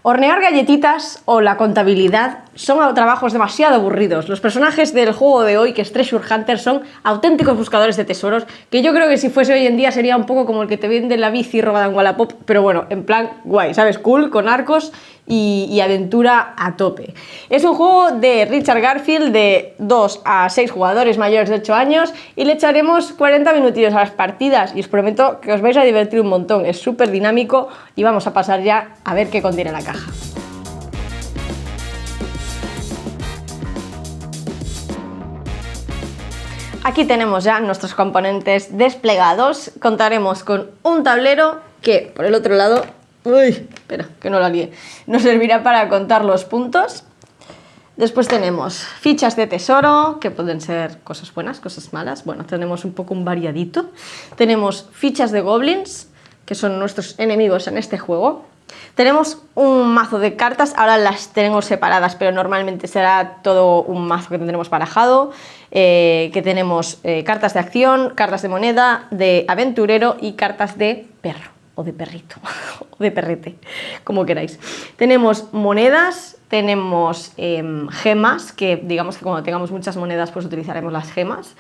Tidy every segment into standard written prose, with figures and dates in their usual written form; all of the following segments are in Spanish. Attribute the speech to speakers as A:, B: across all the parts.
A: Hornear galletitas o la contabilidad son trabajos demasiado aburridos. Los personajes del juego de hoy, que es Treasure Hunter, son auténticos buscadores de tesoros, que yo creo que si fuese hoy en día sería un poco como el que te vende la bici robada en Wallapop, pero bueno, en plan guay, ¿sabes? Cool, con arcos y aventura a tope. Es un juego de Richard Garfield de 2 a 6 jugadores mayores de 8 años y le echaremos 40 minutillos a las partidas y os prometo que os vais a divertir un montón. Es súper dinámico y vamos a pasar ya a ver qué contiene la caja. Aquí tenemos ya nuestros componentes desplegados. Contaremos con un tablero que por el otro lado, espera, que no la lié, nos servirá para contar los puntos. Después tenemos fichas de tesoro, que pueden ser cosas buenas, cosas malas. Bueno, tenemos un poco un variadito. Tenemos fichas de goblins, que son nuestros enemigos en este juego. Tenemos un mazo de cartas, ahora las tenemos separadas, pero normalmente será todo un mazo que tendremos barajado, que tenemos cartas de acción, cartas de moneda, de aventurero y cartas de perro, o de perrito, o de perrete, como queráis. Tenemos monedas, tenemos gemas, que digamos que cuando tengamos muchas monedas pues utilizaremos las gemas.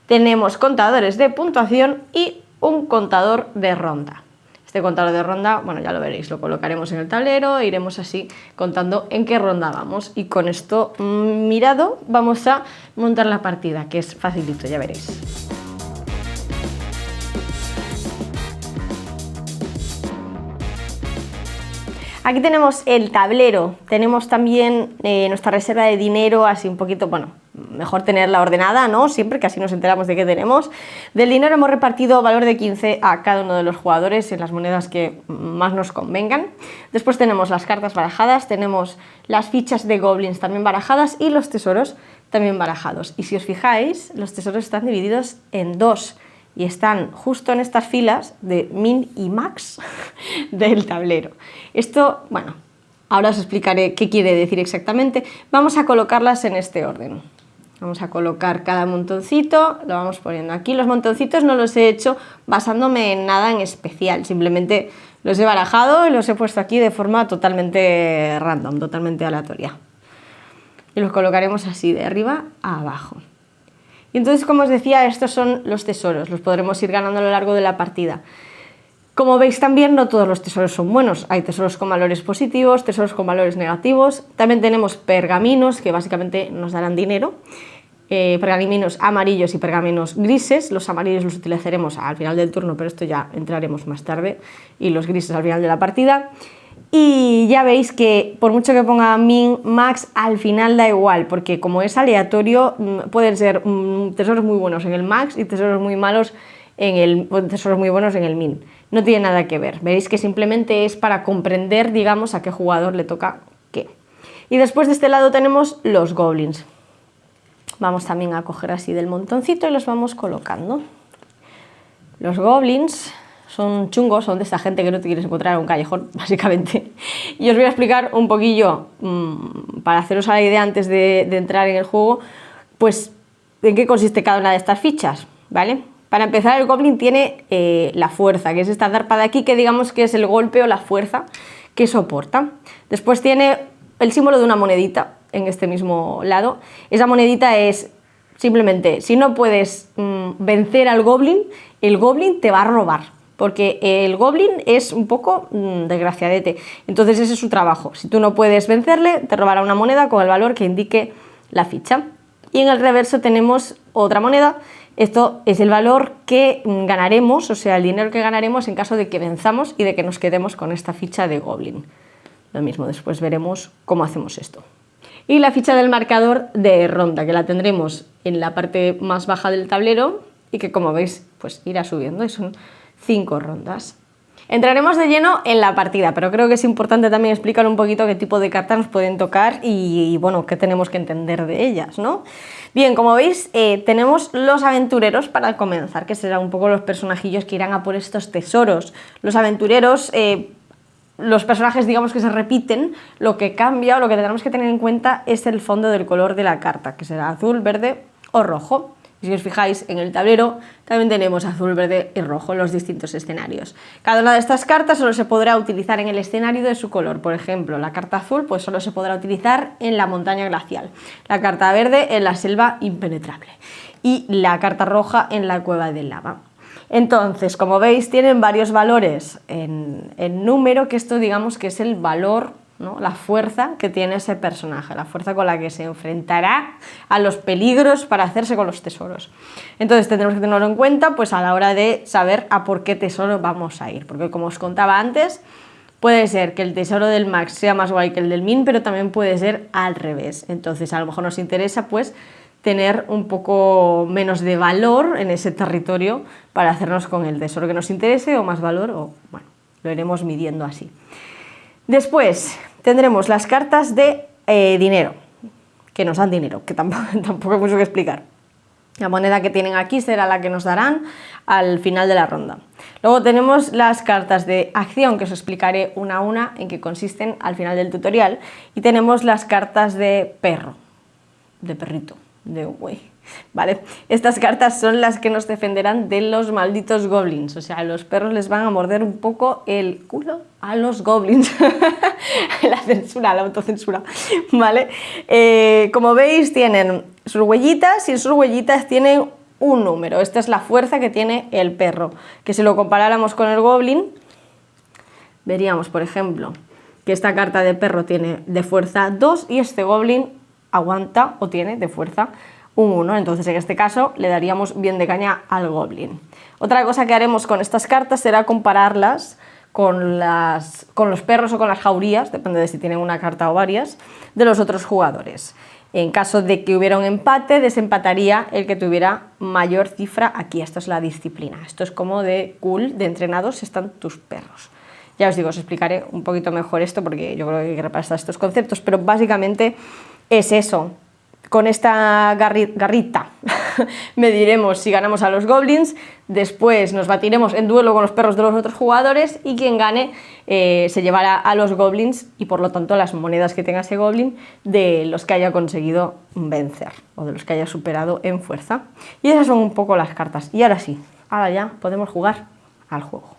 A: Tenemos contadores de puntuación y un contador de ronda. Este contador de ronda, bueno, ya lo veréis, lo colocaremos en el tablero e iremos así contando en qué ronda vamos. Y con esto mirado vamos a montar la partida, que es facilito, ya veréis. Aquí tenemos el tablero, tenemos también nuestra reserva de dinero, así un poquito, bueno, mejor tenerla ordenada, ¿no? Siempre, que así nos enteramos de qué tenemos. Del dinero hemos repartido valor de 15 a cada uno de los jugadores en las monedas que más nos convengan. Después tenemos las cartas barajadas, tenemos las fichas de goblins también barajadas y los tesoros también barajados. Y si os fijáis, los tesoros están divididos en dos y están justo en estas filas de min y max del tablero. Esto, bueno, ahora os explicaré qué quiere decir exactamente. Vamos a colocarlas en este orden. Vamos a colocar cada montoncito, lo vamos poniendo aquí. Los montoncitos no los he hecho basándome en nada en especial, simplemente los he barajado y los he puesto aquí de forma totalmente random, totalmente aleatoria. Y los colocaremos así, de arriba a abajo. Y entonces, como os decía, estos son los tesoros, los podremos ir ganando a lo largo de la partida. Como veis también, no todos los tesoros son buenos, hay tesoros con valores positivos, tesoros con valores negativos, también tenemos pergaminos que básicamente nos darán dinero, pergaminos amarillos y pergaminos grises. Los amarillos los utilizaremos al final del turno, pero esto ya entraremos más tarde, y los grises al final de la partida. Y ya veis que por mucho que ponga min, max, al final da igual, porque como es aleatorio, pueden ser tesoros muy buenos en el max y tesoros muy malos tesoros muy buenos en el min. No tiene nada que ver, veréis que simplemente es para comprender, digamos, a qué jugador le toca qué. Y después de este lado tenemos los goblins. Vamos también a coger así del montoncito y los vamos colocando. Los goblins son chungos, son de esta gente que no te quieres encontrar en un callejón, básicamente. Y os voy a explicar un poquillo, para haceros la idea antes de entrar en el juego, pues en qué consiste cada una de estas fichas, ¿vale? Para empezar, el goblin tiene la fuerza, que es esta zarpa de aquí, que digamos que es el golpe o la fuerza que soporta. Después tiene el símbolo de una monedita en este mismo lado. Esa monedita es simplemente, si no puedes vencer al goblin, el goblin te va a robar, porque el goblin es un poco desgraciadete. Entonces ese es su trabajo. Si tú no puedes vencerle, te robará una moneda con el valor que indique la ficha. Y en el reverso tenemos otra moneda. Esto es el valor que ganaremos, o sea, el dinero que ganaremos en caso de que venzamos y de que nos quedemos con esta ficha de goblin. Lo mismo, después veremos cómo hacemos esto. Y la ficha del marcador de ronda, que la tendremos en la parte más baja del tablero y que, como veis, pues irá subiendo, y son 5 rondas. Entraremos de lleno en la partida, pero creo que es importante también explicar un poquito qué tipo de cartas nos pueden tocar y bueno, qué tenemos que entender de ellas, ¿no? Bien, como veis, tenemos los aventureros para comenzar, que serán un poco los personajillos que irán a por estos tesoros. Los aventureros, los personajes, digamos, que se repiten. Lo que cambia o lo que tenemos que tener en cuenta es el fondo del color de la carta, que será azul, verde o rojo. Y si os fijáis en el tablero, también tenemos azul, verde y rojo en los distintos escenarios. Cada una de estas cartas solo se podrá utilizar en el escenario de su color. Por ejemplo, la carta azul pues solo se podrá utilizar en la montaña glacial, la carta verde en la selva impenetrable y la carta roja en la cueva de lava. Entonces, como veis, tienen varios valores en número, que esto digamos que es el valor, ¿no? La fuerza que tiene ese personaje, la fuerza con la que se enfrentará a los peligros para hacerse con los tesoros. Entonces tendremos que tenerlo en cuenta pues a la hora de saber a por qué tesoro vamos a ir, porque como os contaba antes, puede ser que el tesoro del Max sea más guay que el del Min, pero también puede ser al revés. Entonces a lo mejor nos interesa pues tener un poco menos de valor en ese territorio para hacernos con el tesoro que nos interese, o más valor, o bueno, lo iremos midiendo así. Después tendremos las cartas de dinero, que nos dan dinero, que tampoco hay mucho que explicar. La moneda que tienen aquí será la que nos darán al final de la ronda. Luego tenemos las cartas de acción, que os explicaré una a una en qué consisten al final del tutorial. Y tenemos las cartas de perro, de perrito, de güey. ¿Vale? Estas cartas son las que nos defenderán de los malditos goblins, o sea, los perros les van a morder un poco el culo a los goblins. La censura, la autocensura, ¿vale? Como veis, tienen sus huellitas y sus huellitas tienen un número. Esta es la fuerza que tiene el perro, que si lo comparáramos con el goblin, veríamos, por ejemplo, que esta carta de perro tiene de fuerza 2 y este goblin aguanta o tiene de fuerza un 1, entonces en este caso le daríamos bien de caña al goblin. Otra cosa que haremos con estas cartas será compararlas con los perros o con las jaurías, depende de si tienen una carta o varias, de los otros jugadores. En caso de que hubiera un empate, desempataría el que tuviera mayor cifra aquí. Esto es la disciplina, esto es como de cool, de entrenados están tus perros. Ya os digo, os explicaré un poquito mejor esto porque yo creo que hay que repasar estos conceptos, pero básicamente es eso. Con esta garrita mediremos si ganamos a los goblins, después nos batiremos en duelo con los perros de los otros jugadores y quien gane se llevará a los goblins y por lo tanto las monedas que tenga ese goblin de los que haya conseguido vencer o de los que haya superado en fuerza. Y esas son un poco las cartas. Y ahora sí, ahora ya podemos jugar al juego,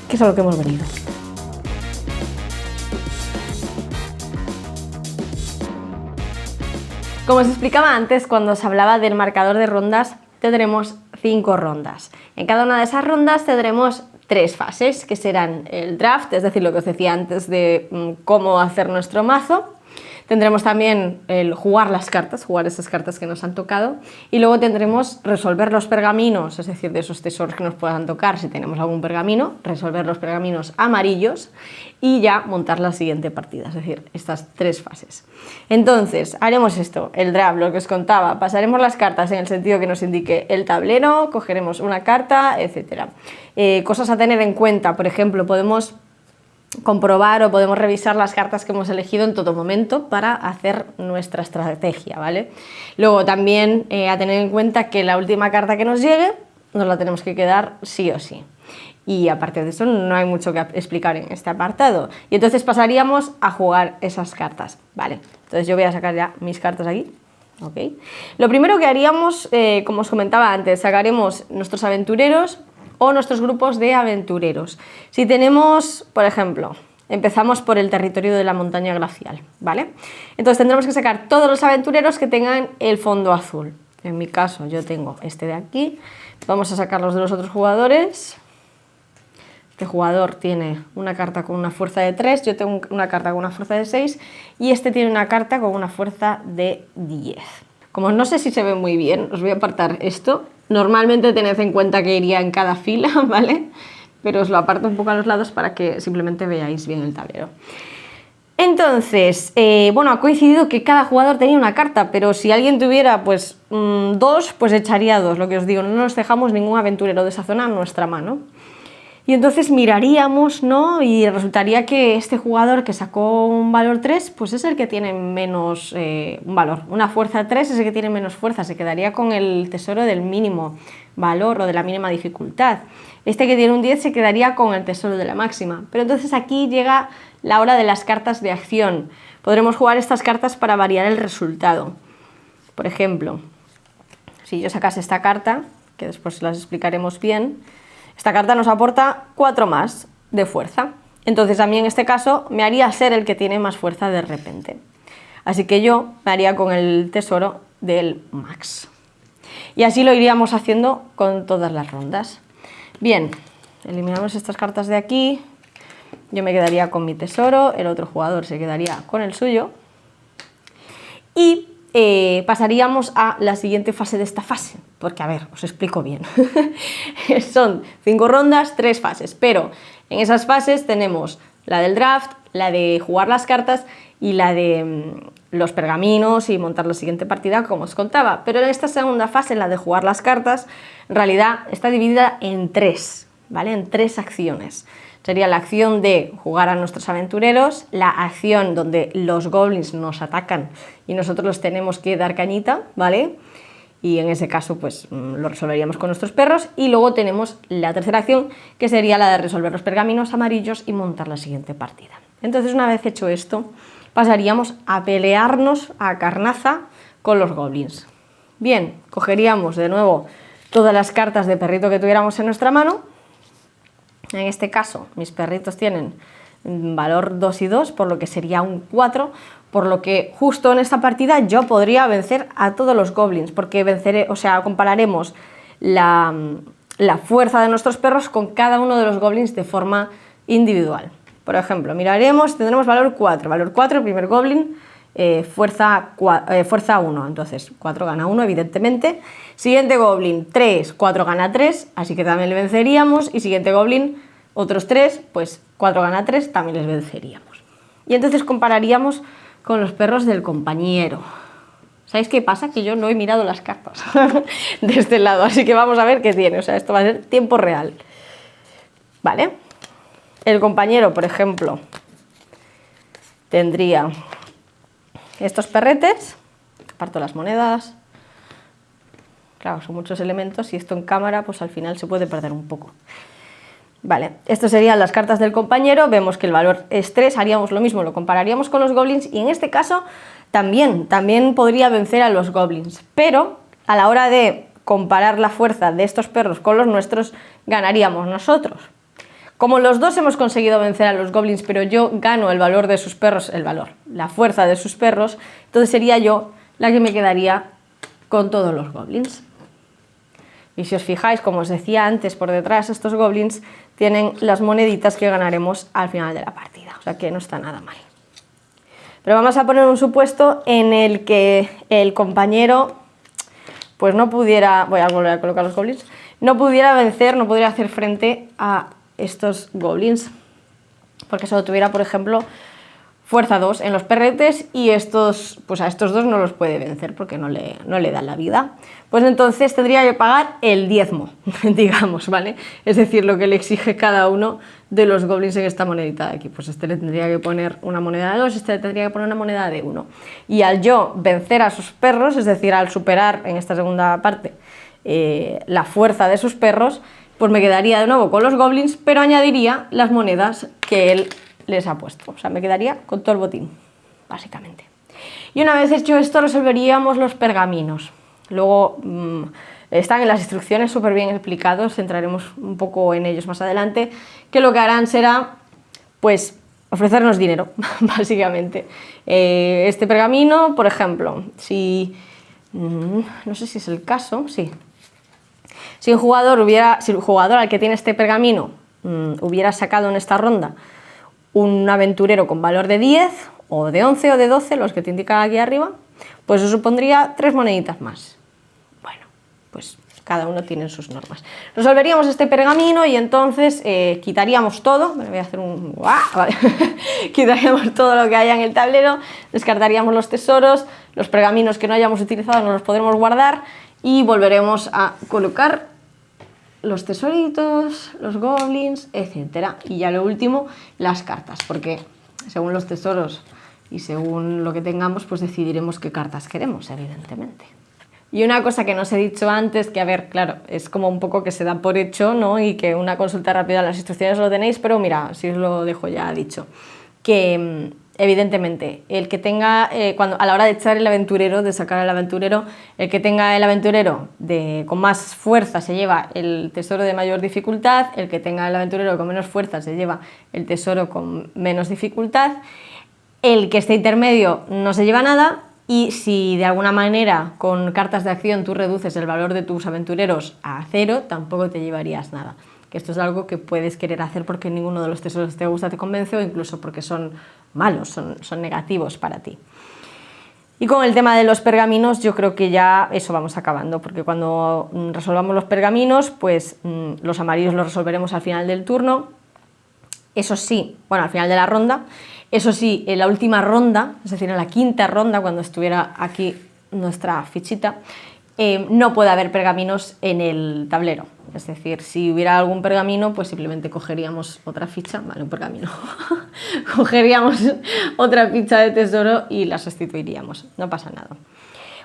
A: que es a lo que hemos venido. Como os explicaba antes, cuando os hablaba del marcador de rondas, tendremos 5 rondas. En cada una de esas rondas tendremos 3 fases, que serán el draft, es decir, lo que os decía antes de cómo hacer nuestro mazo. Tendremos también el jugar las cartas, jugar esas cartas que nos han tocado, y luego tendremos resolver los pergaminos, es decir, de esos tesoros que nos puedan tocar, si tenemos algún pergamino, resolver los pergaminos amarillos y ya montar la siguiente partida, es decir, estas 3 fases. Entonces, haremos esto, el draft, lo que os contaba, pasaremos las cartas en el sentido que nos indique el tablero, cogeremos una carta, etc. Cosas a tener en cuenta, por ejemplo, podemos comprobar o podemos revisar las cartas que hemos elegido en todo momento para hacer nuestra estrategia, ¿vale? Luego también a tener en cuenta que la última carta que nos llegue nos la tenemos que quedar sí o sí. Y aparte de eso no hay mucho que explicar en este apartado. Y entonces pasaríamos a jugar esas cartas, ¿vale? Entonces yo voy a sacar ya mis cartas aquí. ¿Okay? Lo primero que haríamos, como os comentaba antes, sacaremos nuestros aventureros o nuestros grupos de aventureros. Si tenemos, por ejemplo, empezamos por el territorio de la montaña glacial, ¿vale? Entonces tendremos que sacar todos los aventureros que tengan el fondo azul. En mi caso yo tengo este de aquí. Vamos a sacar los de los otros jugadores. Este jugador tiene una carta con una fuerza de 3, yo tengo una carta con una fuerza de 6 y este tiene una carta con una fuerza de 10. Como no sé si se ve muy bien, os voy a apartar esto. Normalmente tened en cuenta que iría en cada fila, ¿vale? Pero os lo aparto un poco a los lados para que simplemente veáis bien el tablero. Entonces, bueno, ha coincidido que cada jugador tenía una carta, pero si alguien tuviera pues 2, pues echaría 2, lo que os digo, no nos dejamos ningún aventurero de esa zona en nuestra mano. Y entonces miraríamos, ¿no? Y resultaría que este jugador que sacó un valor 3, pues es el que tiene menos un valor. Una fuerza 3 es el que tiene menos fuerza, se quedaría con el tesoro del mínimo valor o de la mínima dificultad. Este que tiene un 10 se quedaría con el tesoro de la máxima. Pero entonces aquí llega la hora de las cartas de acción. Podremos jugar estas cartas para variar el resultado. Por ejemplo, si yo sacase esta carta, que después las explicaremos bien, esta carta nos aporta 4 más de fuerza. Entonces a mí en este caso me haría ser el que tiene más fuerza de repente. Así que yo me haría con el tesoro del Max. Y así lo iríamos haciendo con todas las rondas. Bien, eliminamos estas cartas de aquí. Yo me quedaría con mi tesoro, el otro jugador se quedaría con el suyo. Y pasaríamos a la siguiente fase de esta fase. Porque, a ver, os explico bien. Son 5 rondas, 3 fases. Pero en esas fases tenemos la del draft, la de jugar las cartas y la de los pergaminos y montar la siguiente partida, como os contaba. Pero en esta segunda fase, la de jugar las cartas, en realidad está dividida en 3, ¿vale? En 3 acciones. Sería la acción de jugar a nuestros aventureros, la acción donde los goblins nos atacan y nosotros los tenemos que dar cañita, ¿vale? Y en ese caso pues lo resolveríamos con nuestros perros. Y luego tenemos la tercera acción, que sería la de resolver los pergaminos amarillos y montar la siguiente partida. Entonces, una vez hecho esto, pasaríamos a pelearnos a carnaza con los goblins. Bien, cogeríamos de nuevo todas las cartas de perrito que tuviéramos en nuestra mano. En este caso, mis perritos tienen valor 2 y 2, por lo que sería un 4, por lo que justo en esta partida yo podría vencer a todos los goblins, porque compararemos la fuerza de nuestros perros con cada uno de los goblins de forma individual. Por ejemplo, miraremos, tendremos valor 4, primer goblin, fuerza 1, entonces 4 gana 1 evidentemente. Siguiente goblin 3, 4 gana 3, así que también le venceríamos. Y siguiente goblin, otros 3, pues 4 gana 3, también les venceríamos. Y entonces compararíamos con los perros del compañero. ¿Sabéis qué pasa? Que yo no he mirado las cartas de este lado, así que vamos a ver qué tiene. O sea, esto va a ser tiempo real. ¿Vale? El compañero, por ejemplo, tendría estos perretes, aparto las monedas, claro, son muchos elementos y esto en cámara pues al final se puede perder un poco. Vale, estas serían las cartas del compañero, vemos que el valor es 3, haríamos lo mismo, lo compararíamos con los goblins y en este caso también podría vencer a los goblins, pero a la hora de comparar la fuerza de estos perros con los nuestros, ganaríamos nosotros. Como los dos hemos conseguido vencer a los goblins, pero yo gano el valor de sus perros, la fuerza de sus perros, entonces sería yo la que me quedaría con todos los goblins. Y si os fijáis, como os decía antes, por detrás estos goblins tienen las moneditas que ganaremos al final de la partida, o sea que no está nada mal. Pero vamos a poner un supuesto en el que el compañero pues no pudiera, voy a volver a colocar los goblins, no pudiera vencer, no pudiera hacer frente a estos goblins, porque solo tuviera, por ejemplo, fuerza 2 en los perretes y estos, pues a estos dos no los puede vencer porque no le dan la vida. Pues entonces tendría que pagar el diezmo, digamos, ¿vale? Es decir, lo que le exige cada uno de los goblins en esta monedita de aquí. Pues este le tendría que poner una moneda de 2, este le tendría que poner una moneda de 1. Y al yo vencer a sus perros, es decir, al superar en esta segunda parte la fuerza de sus perros, pues me quedaría de nuevo con los goblins, pero añadiría las monedas que él les ha puesto. O sea, me quedaría con todo el botín, básicamente. Y una vez hecho esto, resolveríamos los pergaminos. Luego están en las instrucciones súper bien explicados, entraremos un poco en ellos más adelante, que lo que harán será, pues, ofrecernos dinero, básicamente. Este pergamino, por ejemplo, si... no sé si es el caso, sí. Si el jugador al que tiene este pergamino hubiera sacado en esta ronda un aventurero con valor de 10 o de 11 o de 12, los que te indican aquí arriba, pues eso supondría 3 moneditas más. Bueno, pues cada uno tiene sus normas. Resolveríamos este pergamino y entonces quitaríamos todo, me voy a hacer un... Vale. Quitaríamos todo lo que haya en el tablero, descartaríamos los tesoros, los pergaminos que no hayamos utilizado no los podremos guardar y volveremos a colocar los tesoritos, los goblins, etcétera. Y ya lo último, las cartas, porque según los tesoros y según lo que tengamos, pues decidiremos qué cartas queremos, evidentemente. Y una cosa que no os he dicho antes, que a ver, claro, es como un poco que se da por hecho, ¿no? Y que una consulta rápida en las instrucciones lo tenéis, pero mira, si os lo dejo ya dicho, que evidentemente, el que tenga, a la hora de echar el aventurero, de sacar al aventurero, el que tenga el aventurero con más fuerza se lleva el tesoro de mayor dificultad, el que tenga el aventurero con menos fuerza se lleva el tesoro con menos dificultad, el que esté intermedio no se lleva nada, y si de alguna manera con cartas de acción tú reduces el valor de tus aventureros a 0, tampoco te llevarías nada. Que esto es algo que puedes querer hacer porque ninguno de los tesoros te gusta, te convence, o incluso porque son malos, son negativos para ti. Y con el tema de los pergaminos yo creo que ya eso vamos acabando, porque cuando resolvamos los pergaminos, pues los amarillos los resolveremos al final del turno. Eso sí, bueno, al final de la ronda, eso sí, en la última ronda, es decir, en la quinta ronda, cuando estuviera aquí nuestra fichita, no puede haber pergaminos en el tablero. Es decir, si hubiera algún pergamino, pues simplemente cogeríamos otra ficha, vale, un pergamino, cogeríamos otra ficha de tesoro y la sustituiríamos, no pasa nada.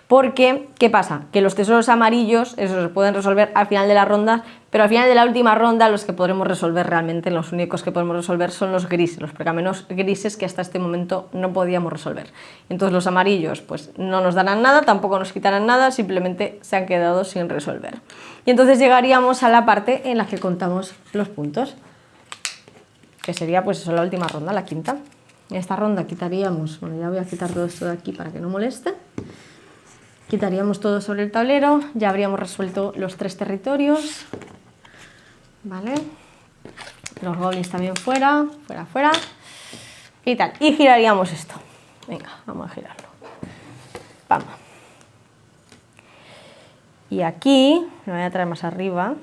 A: Porque, ¿qué pasa? Que los tesoros amarillos, esos se pueden resolver al final de la ronda, pero al final de la última ronda los que podremos resolver realmente, los únicos que podemos resolver son los grises, los pergaminos grises que hasta este momento no podíamos resolver. Entonces los amarillos pues no nos darán nada, tampoco nos quitarán nada, simplemente se han quedado sin resolver. Y entonces llegaríamos a la parte en la que contamos los puntos, que sería pues eso, la última ronda, la quinta. En esta ronda quitaríamos, bueno, ya voy a quitar todo esto de aquí para que no moleste. Quitaríamos todo sobre el tablero, ya habríamos resuelto los 3 territorios, ¿vale? Los goblins también fuera, fuera, y tal. Y giraríamos esto. Venga, vamos a girarlo. Vamos. Y aquí, me voy a traer más arriba,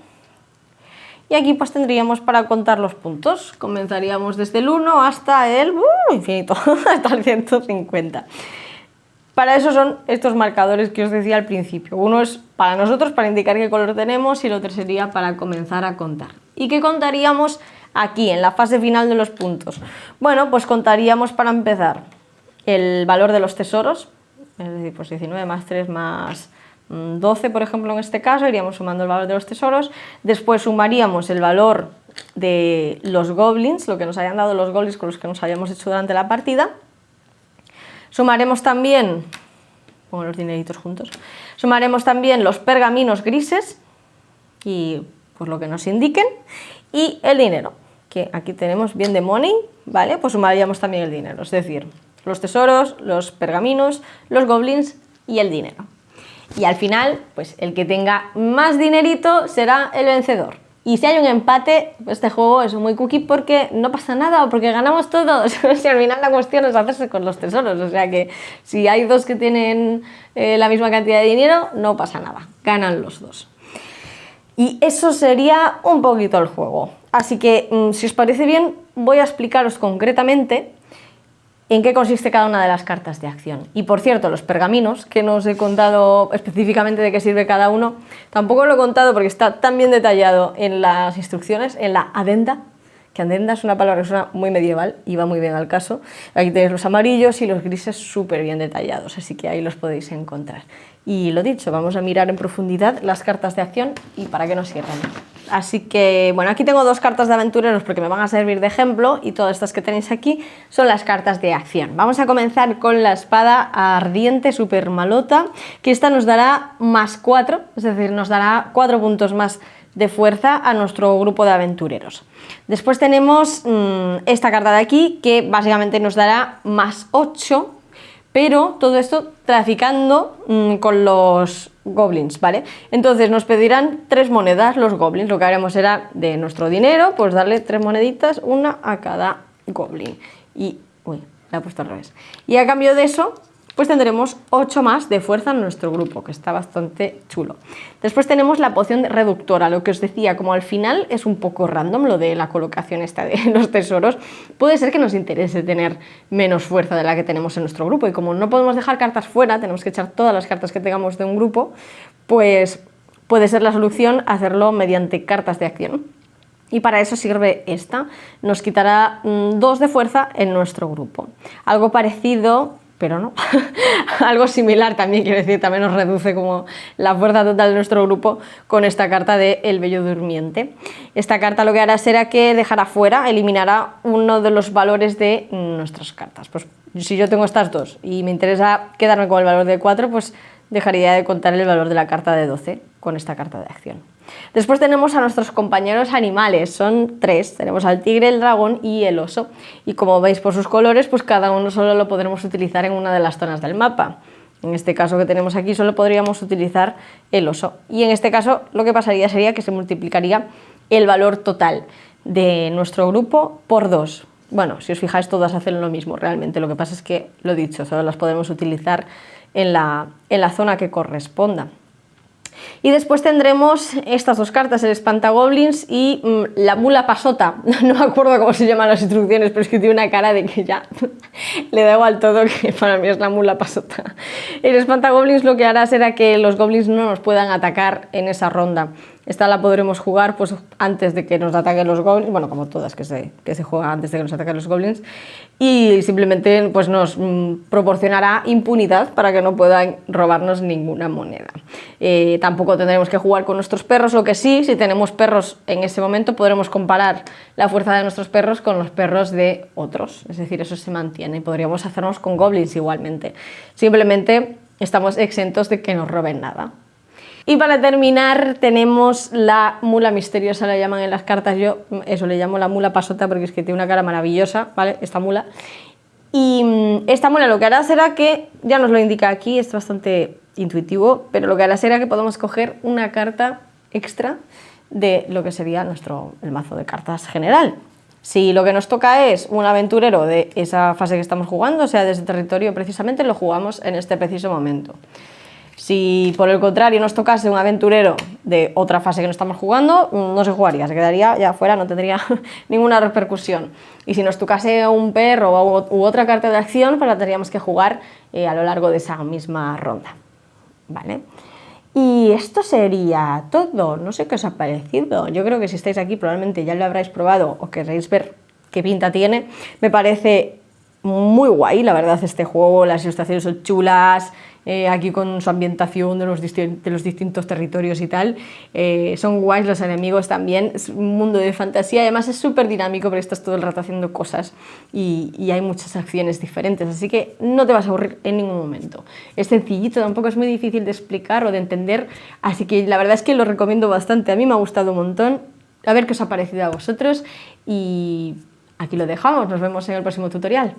A: y aquí pues tendríamos para contar los puntos. Comenzaríamos desde el 1 hasta el infinito, hasta el 150. Para eso son estos marcadores que os decía al principio. Uno es para nosotros, para indicar qué color tenemos, y el otro sería para comenzar a contar. ¿Y qué contaríamos aquí, en la fase final de los puntos? Bueno, pues contaríamos para empezar el valor de los tesoros, es decir, pues 19 más 3 más 12, por ejemplo, en este caso, iríamos sumando el valor de los tesoros. Después sumaríamos el valor de los goblins, lo que nos hayan dado los goblins con los que nos hayamos hecho durante la partida. Sumaremos también, pongo los dineritos juntos, sumaremos también los pergaminos grises y pues lo que nos indiquen, y el dinero, que aquí tenemos bien de money, ¿vale? Pues sumaríamos también el dinero, es decir, los tesoros, los pergaminos, los goblins y el dinero. Y al final, pues el que tenga más dinerito será el vencedor. Y si hay un empate, este juego es muy cookie porque no pasa nada o porque ganamos todos. Si al final la cuestión es hacerse con los tesoros. O sea que si hay dos que tienen la misma cantidad de dinero, no pasa nada. Ganan los dos. Y eso sería un poquito el juego. Así que, si os parece bien, voy a explicaros concretamente en qué consiste cada una de las cartas de acción. Y por cierto, los pergaminos, que no os he contado específicamente de qué sirve cada uno, tampoco lo he contado porque está tan bien detallado en las instrucciones, en la adenda, que adenda es una palabra que suena muy medieval y va muy bien al caso. Aquí tenéis los amarillos y los grises súper bien detallados, así que ahí los podéis encontrar. Y lo dicho, vamos a mirar en profundidad las cartas de acción y para qué nos sirven. Así que, bueno, aquí tengo 2 cartas de aventureros porque me van a servir de ejemplo, y todas estas que tenéis aquí son las cartas de acción. Vamos a comenzar con la espada ardiente super malota, que esta nos dará más 4, es decir, nos dará 4 puntos más de fuerza a nuestro grupo de aventureros. Después tenemos esta carta de aquí, que básicamente nos dará más 8, pero todo esto traficando con los goblins, ¿vale? Entonces nos pedirán 3 monedas los goblins. Lo que haremos será de nuestro dinero, pues darle 3 moneditas, una a cada goblin. Y, uy, la he puesto al revés. Y a cambio de eso, pues tendremos 8 más de fuerza en nuestro grupo, que está bastante chulo. Después tenemos la poción reductora, lo que os decía, como al final es un poco random lo de la colocación esta de los tesoros, puede ser que nos interese tener menos fuerza de la que tenemos en nuestro grupo, y como no podemos dejar cartas fuera, tenemos que echar todas las cartas que tengamos de un grupo, pues puede ser la solución hacerlo mediante cartas de acción. Y para eso sirve esta, nos quitará 2 de fuerza en nuestro grupo. Algo parecido pero no. Algo similar también, quiero decir, también nos reduce como la fuerza total de nuestro grupo con esta carta de El Bello Durmiente. Esta carta lo que hará será que dejará fuera, eliminará uno de los valores de nuestras cartas. Pues si yo tengo estas dos y me interesa quedarme con el valor de 4, pues dejaría de contar el valor de la carta de 12 con esta carta de acción. Después tenemos a nuestros compañeros animales, son 3, tenemos al tigre, el dragón y el oso. Y como veis por sus colores, pues cada uno solo lo podremos utilizar en una de las zonas del mapa. En este caso que tenemos aquí solo podríamos utilizar el oso. Y en este caso lo que pasaría sería que se multiplicaría el valor total de nuestro grupo por 2. Bueno, si os fijáis todas hacen lo mismo realmente, lo que pasa es que, lo dicho, solo las podemos utilizar en la zona que corresponda. Y después tendremos estas dos cartas, el Espantagoblins y la mula pasota. No me acuerdo cómo se llaman las instrucciones, pero es que tiene una cara de que ya le da igual todo, que para mí es la mula pasota. El Espantagoblins lo que hará será que los goblins no nos puedan atacar en esa ronda. Esta la podremos jugar pues antes de que nos ataquen los goblins, bueno, como todas que se juegan antes de que nos ataquen los goblins, y simplemente pues nos proporcionará impunidad para que no puedan robarnos ninguna moneda. Tampoco tendremos que jugar con nuestros perros, lo que sí, si tenemos perros en ese momento podremos comparar la fuerza de nuestros perros con los perros de otros, es decir, eso se mantiene y podríamos hacernos con goblins igualmente. Simplemente estamos exentos de que nos roben nada. Y para terminar tenemos la mula misteriosa, la llaman en las cartas, yo eso le llamo la mula pasota porque es que tiene una cara maravillosa, ¿vale? Esta mula. Y esta mula lo que hará será que, ya nos lo indica aquí, es bastante intuitivo, pero lo que hará será que podamos coger una carta extra de lo que sería el mazo de cartas general. Si lo que nos toca es un aventurero de esa fase que estamos jugando, o sea, de ese territorio precisamente, lo jugamos en este preciso momento. Si por el contrario nos tocase un aventurero de otra fase que no estamos jugando, no se jugaría, se quedaría ya fuera, no tendría ninguna repercusión. Y si nos tocase un perro u otra carta de acción, pues la tendríamos que jugar a lo largo de esa misma ronda. ¿Vale? Y esto sería todo, no sé qué os ha parecido. Yo creo que si estáis aquí probablemente ya lo habréis probado o queréis ver qué pinta tiene. Me parece muy guay, la verdad, este juego, las ilustraciones son chulas, aquí con su ambientación de los distintos territorios y tal, son guays los enemigos también, es un mundo de fantasía y además es súper dinámico porque estás todo el rato haciendo cosas y hay muchas acciones diferentes, así que no te vas a aburrir en ningún momento. Es sencillito, tampoco es muy difícil de explicar o de entender, así que la verdad es que lo recomiendo bastante, a mí me ha gustado un montón, a ver qué os ha parecido a vosotros y aquí lo dejamos, nos vemos en el próximo tutorial.